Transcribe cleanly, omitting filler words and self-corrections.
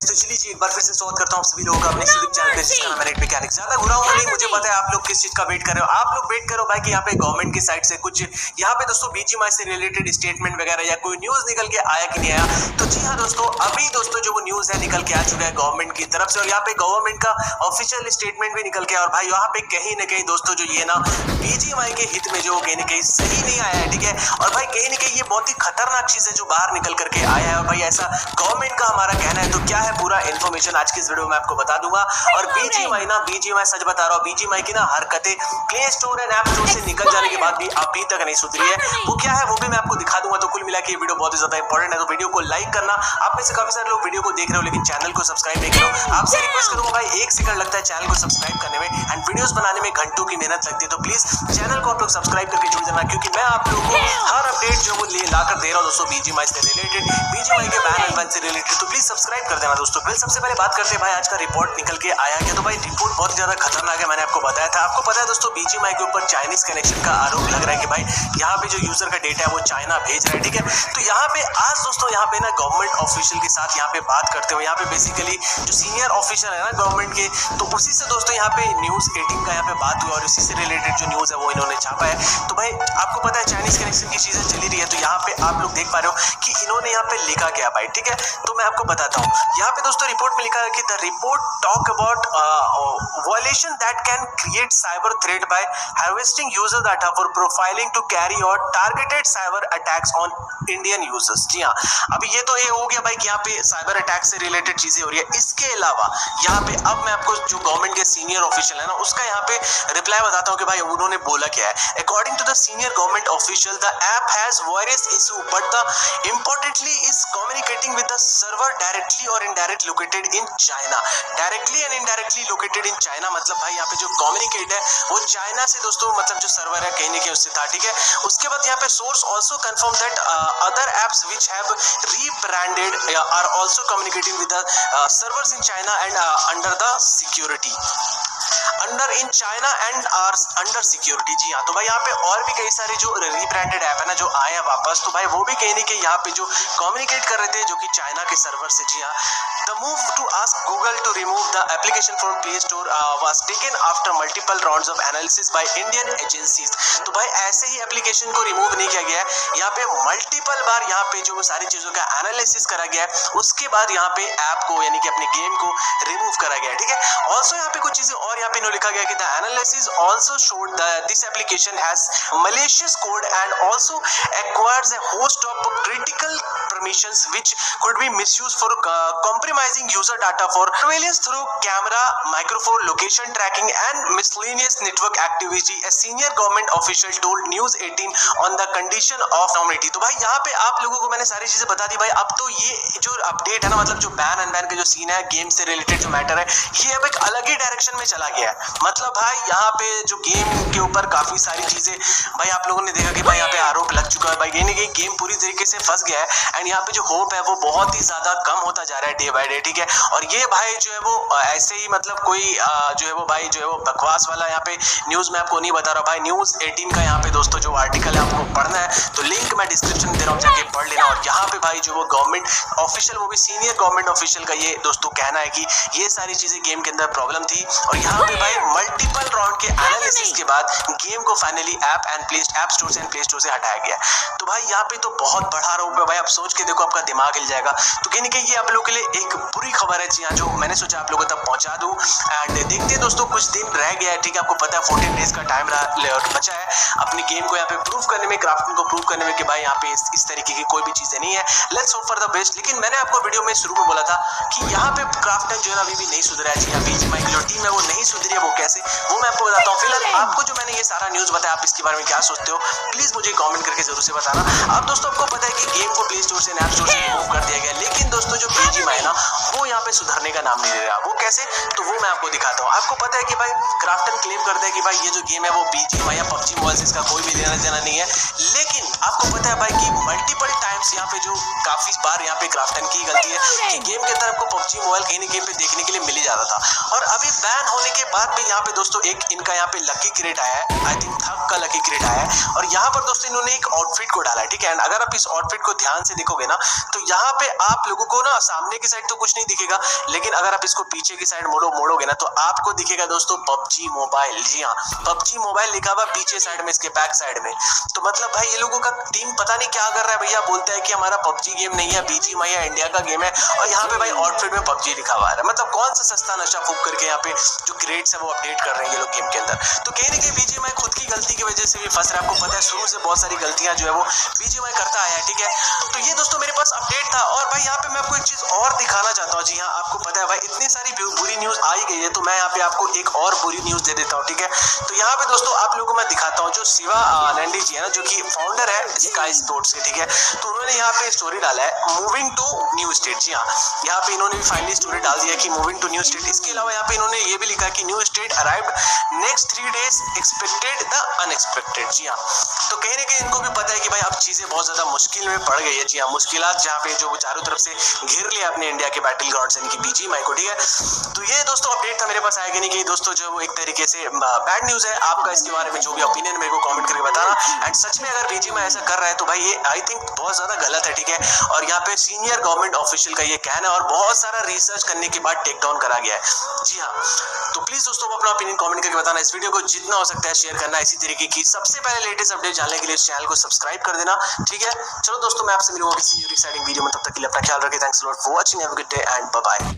तो चलिए जी एक बार फिर से स्वागत करता हूँ सभी लोगों का अपने यूट्यूब चैनल पे जिसका नाम है रेड मैकेनिक। ज्यादा बुरा होना नहीं, मुझे पता है आप लोग किस चीज का वेट कर रहे हो। आप लोग वेट करो भाई कि यहाँ पे गवर्नमेंट की साइड से कुछ यहाँ पे दोस्तों बीजीएमआई से रिलेटेड स्टेटमेंट वगैरह या कोई न्यूज निकल के आया कि नहीं आया। तो जी हाँ दोस्तों, अभी दोस्तों जो वो न्यूज है निकल के आ चुका है गवर्नमेंट की तरफ से, और यहाँ पे गवर्नमेंट का ऑफिशियल स्टेटमेंट भी निकल के, और भाई यहाँ पे कहीं ना कहीं दोस्तों जो ये ना बीजीएमआई के हित में जो कहीं ना कहीं सही नहीं आया है, ठीक है। और भाई कहीं ना कहीं ये बहुत ही खतरनाक चीज है जो बाहर निकल करके आया है, और भाई ऐसा गवर्नमेंट का हमारा कहना है। तो क्या है पूरा इन्फॉर्मेशन आज की इस वीडियो में आपको बता दूंगा। और बीजीएमआई सच बता रहा हूँ, बीजीएमआई की ना हरकतें play store and app store से निकल जाने के बाद भी अभी तक नहीं सुधरी है। वो क्या है वो भी मैं आपको दिखा दूंगा। तो कुल मिला के ये वीडियो बहुत ही ज्यादा इंपॉर्टेंट है, तो वीडियो को लाइक करना। आप में से काफी सारे लोग वीडियो को देख रहे हो लेकिन चैनल को सब्सक्राइब नहीं करो। आपसे रिक्वेस्ट करूंगा भाई, 1 सेकंड लगता है चैनल को सब्सक्राइब करने में, एंड वीडियोस बनाने में घंटों की मेहनत लगती है। तो प्लीज चैनल को आप लोग सब्सक्राइब करके जुड़ जाना, क्योंकि मैं आप लोगों को हर अपडेट जो वो लाकर दे रहा हूँ दोस्तों बीजीएमआई से रिलेटेड, बीजीएमआई के बैन एंड बैन से रिलेटेड। तो प्लीज सब्सक्राइब कर देना दोस्तों। फिर सबसे पहले बात करते हैं भाई आज का रिपोर्ट निकल के आया क्या। तो भाई रिपोर्ट बहुत ही ज्यादा खतरनाक है, मैंने आपको बताया था। आपको पता है दोस्तों बीजीएमआई के ऊपर चाइनीज कनेक्शन का आरोप लग रहा है कि भाई यहाँ पे जो यूजर का डेटा है वो चाइना भेज रहा है, ठीक है। तो यहाँ पे आज दोस्तों यहाँ पे ना गवर्नमेंट ऑफिशियल के साथ यहाँ पे बात करते हुए, यहाँ पे बेसिकली जो सीनियर ऑफिसर है ना गवर्नमेंट के, तो उसी से दोस्तों यहाँ पे न्यूज 18 का यहाँ पे बात हुआ, और उसी से रिलेटेड जो न्यूज है वो इन्होंने छापा है। तो भाई आपको पता है चाइनीज कनेक्शन की चीजें चली रही है, तो यहाँ पे आप लोग देख पा रहे हो कि इन्होंने यहाँ पे लिखा क्या भाई, ठीक है। तो मैं आपको बताता हूँ, यहाँ पे दोस्तों रिपोर्ट में लिखा है कि the report talk about violation that can create cyber threat by harvesting user data for profiling to carry out targeted cyber attacks on Indian users. जी हाँ, अभी ये तो ये हो गया भाई कि यहाँ पे साइबर अटैक से रिलेटेड चीजें हो रही है। इसके अलावा यहाँ पे अब मैं आपको जो गवर्नमेंट के सीनियर ऑफिशियल है ना उसका यहाँ पे रिप्लाई बताता हूँ कि भाई उन्होंने बोला क्या है। According to the senior government official, the app has virus issue but the importantly is communicating with the server directly और indirect located in China. Directly and indirectly located in China मतलब भाई यहाँ पे जो कम्युनिकेट है वो China से दोस्तों, मतलब जो सर्वर है कहीं ना कहीं उससे था, ठीक है। उसके बाद यहाँ पे source also confirm that other apps which have rebranded are also communicating with the servers in China and under the security under in China and are under security. जी हाँ, तो भाई यहाँ पे और भी कई सारे जो रीब्रांडेड ऐप है ना जो आए हैं वापस, तो भाई वो भी कहीं ना कहीं यहाँ पे जो कम्युनिकेट कर रहे थे जो कि चाइना के सर्वर से। जी हाँ, the move to ask Google to remove the application from Play Store was taken after multiple rounds of analysis by Indian agencies. तो भाई ऐसे ही एप्लीकेशन को रिमूव नहीं किया गया है, यहाँ पे मल्टीपल बार यहाँ पे जो सारी चीजों का एनालिसिस करा गया है, उसके बाद यहाँ पे ऐप को यानी कि अपने गेम को रिमूव करा गया है, ठीक है। ऑल्सो यहाँ पे कुछ चीजें और यहाँ पे लिखा गया कि the analysis also showed that this application has malicious code and also acquires a host of critical permissions which could be misused for compromising user data for surveillance through camera, microphone, location tracking and miscellaneous network activity. A senior government official told News 18 on the condition of anonymity. तो भाई यहाँ पे आप लोगों को मैंने सारी चीजें बता दी भाई। अब तो ये जो अपडेट है ना, मतलब जो बैन एंड बैन का जो सीन है गेम से रिलेटेड जो मैटर है, ये अब एक अलग ही डायरेक्शन में चला गया है। मतलब भाई यहाँ पे जो गेम के ऊपर काफी सारी चीजें भाई आप लोगों ने देखा कि भाई यहाँ पे आरोप लग चुका है भाई, कहीं ना कहीं गेम पूरी तरीके से फंस गया है, एंड यहाँ पे जो होप है वो बहुत ही ज्यादा कम होता जा रहा है डे बाय डे, ठीक है। और ये भाई जो है वो ऐसे ही मतलब कोई जो है वो भाई जो है वो बकवास वाला यहाँ पे न्यूज मैं आपको नहीं बता रहा भाई। न्यूज 18 का यहाँ पे दोस्तों जो आर्टिकल है आपको पढ़ना है तो लिंक मैं डिस्क्रिप्शन में दे रहा हूँ, जाके पढ़ लेना। और यहाँ पे भाई जो वो गवर्नमेंट ऑफिशियल, वो भी सीनियर गवर्नमेंट ऑफिशियल का ये दोस्तों कहना है कि ये सारी चीजें गेम के अंदर प्रॉब्लम थी, और यहाँ पे भाई मल्टीपल राउंड के एनालिसिस के बाद गेम को फाइनली ऐप स्टोर से एंड प्ले स्टोर से हटाया गया। तो भाई यहाँ पे तो बहुत बड़ा आरोप है भाई, आप सोच के देखो आपका दिमाग हिल जाएगा। तो कहीं ना कहीं ये आप लोगों के लिए एक बुरी खबर है, जी हाँ, जो मैंने सोचा आप लोगों तक पहुंचा दूं। एंड देखते हैं दोस्तों, कुछ दिन रह गया है, ठीक है। आपको पता है 14 डेज का टाइम बचा है अपनी गेम को यहाँ पे प्रूव करने में, क्राफ्टिंग को प्रूव करने में कि भाई यहाँ पे इस तरीके की कोई भी चीजें नहीं है। Let's hope for the best. लेकिन मैंने आपको वीडियो में शुरू में बोला था कि यहाँ पे क्राफ्टिंग जो है अभी भी नहीं सुधरा है। जी हाँ, बीजीएमआई की जो टीम है वो नहीं सुधरी है, वो कैसे वो मैं आपको बताता हूँ। फिलहाल आपको जो मैंने ये सारा न्यूज बताया, आप इसके बारे में क्या सोचते हो प्लीज मुझे कमेंट करके जरूर से बताना। अब दोस्तों आपको पता है कि गेम को प्ले स्टोर से ऐप स्टोर से रिमूव कर दिया गया, लेकिन दोस्तों जो बीजीएमआई है ना वो यहाँ पे सुधरने का नाम नहीं ले रहा। वो कैसे, तो वो मैं आपको दिखाता हूँ। आपको पता है कि भाई क्राफ्टन क्लेम करता है कि भाई ये जो गेम है वो बीजीएमआई या पबजी मोबाइल से इसका कोई भी लेना देना नहीं है, लेकिन आपको पता है भाई कि मल्टीपल टाइम्स टॉप्स यहाँ पे जो काफी बार यहाँ पे क्राफ्टन की गलती है कि गेम के अंदर आपको पबजी मोबाइल कहीं ना कहीं पे देखने के लिए मिल ही जाता था। और अभी बैन होने के बाद भी यहाँ पे दोस्तों एक इनका यहाँ पे लकी क्रेट आया है, आई थिंक थक का लकी क्रेट आया है, और यहाँ पर दोस्तों इन्होंने एक आउटफिट को डाला है, ठीक है। एंड अगर आप इस आउटफिट को ध्यान से देखोगे ना तो यहाँ पे आप लोगों को ना सामने की साइड तो कुछ नहीं दिखेगा, लेकिन अगर आप इसको पीछे की साइड मोड़ोगे ना तो आपको दिखेगा दोस्तों पबजी मोबाइल। जी हाँ, पबजी मोबाइल लिखा हुआ पीछे साइड में, इसके बैक साइड में। तो मतलब भाई ये लोगों का टीम पता नहीं क्या कर रहा है भैया, बोलता है कि हमारा पबजी गेम नहीं है, बीजीएमआई है, इंडिया का गेम है, और यहाँ पे भाई आउटफिट में पबजी लिखा हुआ है। मतलब कौन सा सस्ता नशा फूक करके यहाँ पे जो क्रेट्स है वो अपडेट कर रहे हैं ये लोग गेम के अंदर। तो कहीं ना कहीं बीजीएमआई खुद की गलती की वजह से भी फंस रहा है। आपको पता है शुरू से बहुत सारी गलतियां जो है वो बीजीएमआई करता आया है, ठीक है। तो ये दोस्तों मेरे पास अपडेट था। और भाई यहाँ पे मैं आपको एक चीज और दिखाना चाहता हूँ। जी हाँ, आपको पता है भाई इतनी सारी बुरी न्यूज आई गई है, तो मैं यहाँ पे आपको एक और बुरी न्यूज दे देता हूँ, ठीक है। तो यहाँ पे दोस्तों आप लोगों को मैं दिखाता हूँ, जो शिवा नंदी जी है ना, जो कि फाउंडर है स्काई स्पोर्ट्स के, ठीक है। तो उन्होंने यहाँ पे स्टोरी डाला है मूविंग टू न्यू स्टेट। जी हाँ, यहाँ पे इन्होंने भी फाइनली स्टोरी डाल दिया कि मूविंग टू न्यू स्टेट। इसके अलावा यहाँ पे इन्होंने ये भी लिखा कि new state arrived next 3 days expected the unexpected. जी हाँ, तो कहीं ना कहीं इनको भी पता है कि भाई अब चीजें बहुत ज्यादा मुश्किल में पड़ गई है। जी हाँ, मुश्किलात जहाँ पे जो चारों तरफ से घेर लिया अपने इंडिया के बैटल ग्राउंड्स इनकी बीजीएमआई को, ठीक है। तो ये दोस्तों अपडेट था मेरे पास, आएगा नहीं कि दोस्तों जो वो एक तरीके से बैड न्यूज है। आपका इसके बारे में जो भी ओपिनियन मेरे को कमेंट करके बताना। एंड सच में अगर बीजीएमआई ऐसा कर रहा है तो भाई ये आई थिंक बहुत ज्यादा गलत है, ठीक है। और यहाँ पे सीनियर गवर्नमेंट ऑफिशियल का ये कहना है, और बहुत सारा रिसर्च करने के बाद टेक डाउन करा गया है। जी हाँ, तो प्लीज दोस्तों अपना ओपिनियन कमेंट करके बताना। इस वीडियो को जितना हो सकता है शेयर करना। इसी तरीके की सबसे पहले लेटेस्ट अपडेट जानने के लिए इस चैनल को सब्सक्राइब कर देना, ठीक है। चलो दोस्तों, मैं आपसे मिलूंगा किसी न्यू एक्साइटिंग वीडियो में, तब तक के लिए अपना ख्याल रखें। Thanks a lot for watching, have a good day and bye bye.